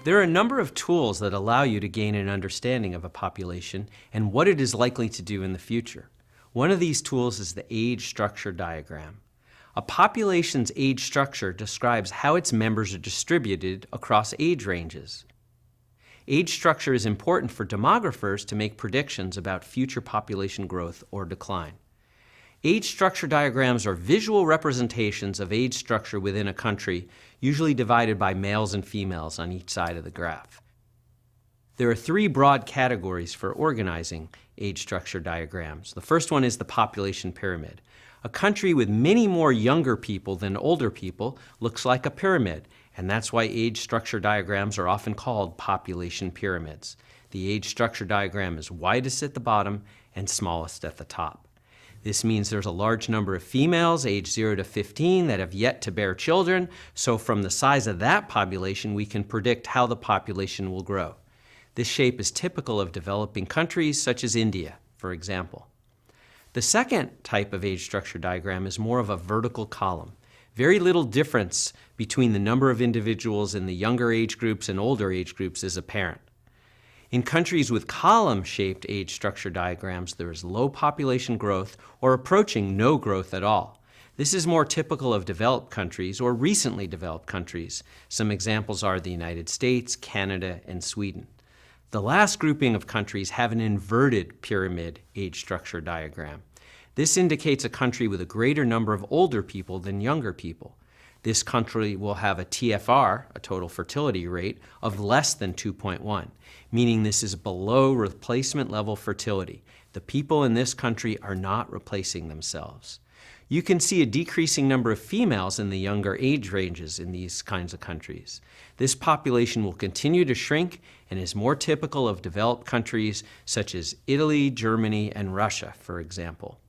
There are a number of tools that allow you to gain an understanding of a population and what it is likely to do in the future. One of these tools is the age structure diagram. A population's age structure describes how its members are distributed across age ranges. Age structure is important for demographers to make predictions about future population growth or decline. Age structure diagrams are visual representations of age structure within a country, usually divided by males and females on each side of the graph. There are three broad categories for organizing age structure diagrams. The first one is the population pyramid. A country with many more younger people than older people looks like a pyramid, and that's why age structure diagrams are often called population pyramids. The age structure diagram is widest at the bottom and smallest at the top. This means there's a large number of females aged 0 to 15 that have yet to bear children, so from the size of that population, we can predict how the population will grow. This shape is typical of developing countries such as India, for example. The second type of age structure diagram is more of a vertical column. Very little difference between the number of individuals in the younger age groups and older age groups is apparent. In countries with column-shaped age structure diagrams, there is low population growth or approaching no growth at all. This is more typical of developed countries or recently developed countries. Some examples are the United States, Canada, and Sweden. The last grouping of countries have an inverted pyramid age structure diagram. This indicates a country with a greater number of older people than younger people. This country will have a TFR, a total fertility rate, of less than 2.1, meaning this is below replacement level fertility. The people in this country are not replacing themselves. You can see a decreasing number of females in the younger age ranges in these kinds of countries. This population will continue to shrink and is more typical of developed countries such as Italy, Germany, and Russia, for example.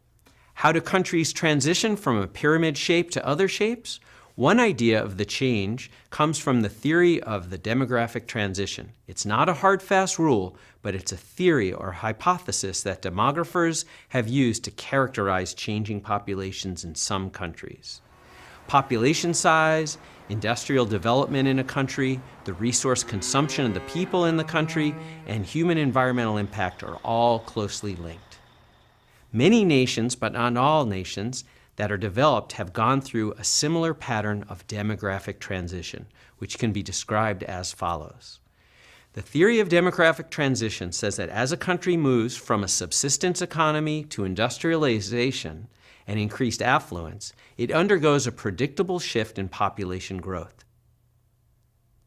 How do countries transition from a pyramid shape to other shapes? One idea of the change comes from the theory of the demographic transition. It's not a hard, fast rule, but it's a theory or hypothesis that demographers have used to characterize changing populations in some countries. Population size, industrial development in a country, the resource consumption of the people in the country, and human environmental impact are all closely linked. Many nations, but not all nations, that are developed have gone through a similar pattern of demographic transition, which can be described as follows. The theory of demographic transition says that as a country moves from a subsistence economy to industrialization and increased affluence, it undergoes a predictable shift in population growth.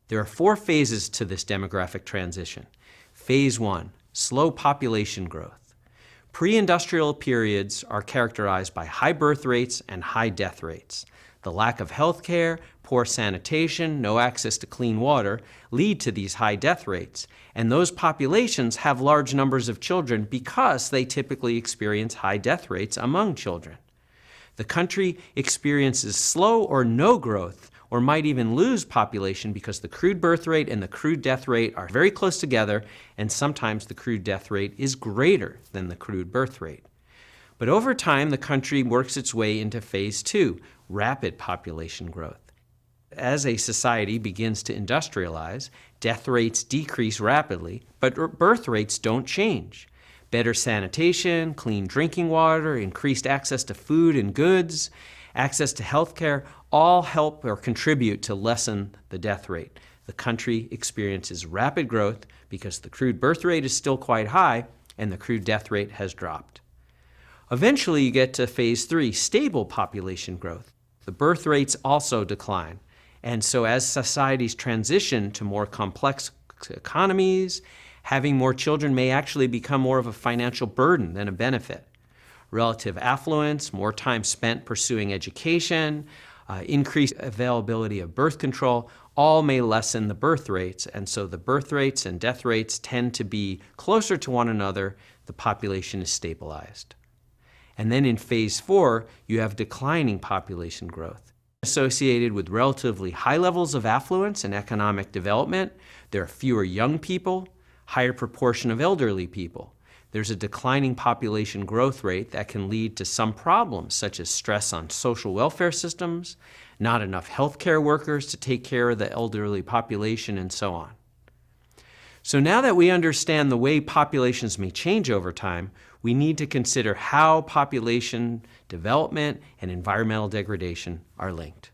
There are 4 phases to this demographic transition. Phase 1, slow population growth. Pre-industrial periods are characterized by high birth rates and high death rates. The lack of health care, poor sanitation, no access to clean water lead to these high death rates, and those populations have large numbers of children because they typically experience high death rates among children. The country experiences slow or no growth, or might even lose population because the crude birth rate and the crude death rate are very close together, and sometimes the crude death rate is greater than the crude birth rate. But over time, the country works its way into phase 2, rapid population growth. As a society begins to industrialize, death rates decrease rapidly, but birth rates don't change. Better sanitation, clean drinking water, increased access to food and goods, access to health care, all help or contribute to lessen the death rate. The country experiences rapid growth because the crude birth rate is still quite high and the crude death rate has dropped. Eventually you get to phase 3, stable population growth. The birth rates also decline. And so as societies transition to more complex economies, having more children may actually become more of a financial burden than a benefit. Relative affluence, more time spent pursuing education, increased availability of birth control, all may lessen the birth rates, and so the birth rates and death rates tend to be closer to one another. The population is stabilized. And then in phase 4, you have declining population growth. Associated with relatively high levels of affluence and economic development, there are fewer young people, higher proportion of elderly people. There's a declining population growth rate that can lead to some problems, such as stress on social welfare systems, not enough healthcare workers to take care of the elderly population, and so on. So now that we understand the way populations may change over time, we need to consider how population development and environmental degradation are linked.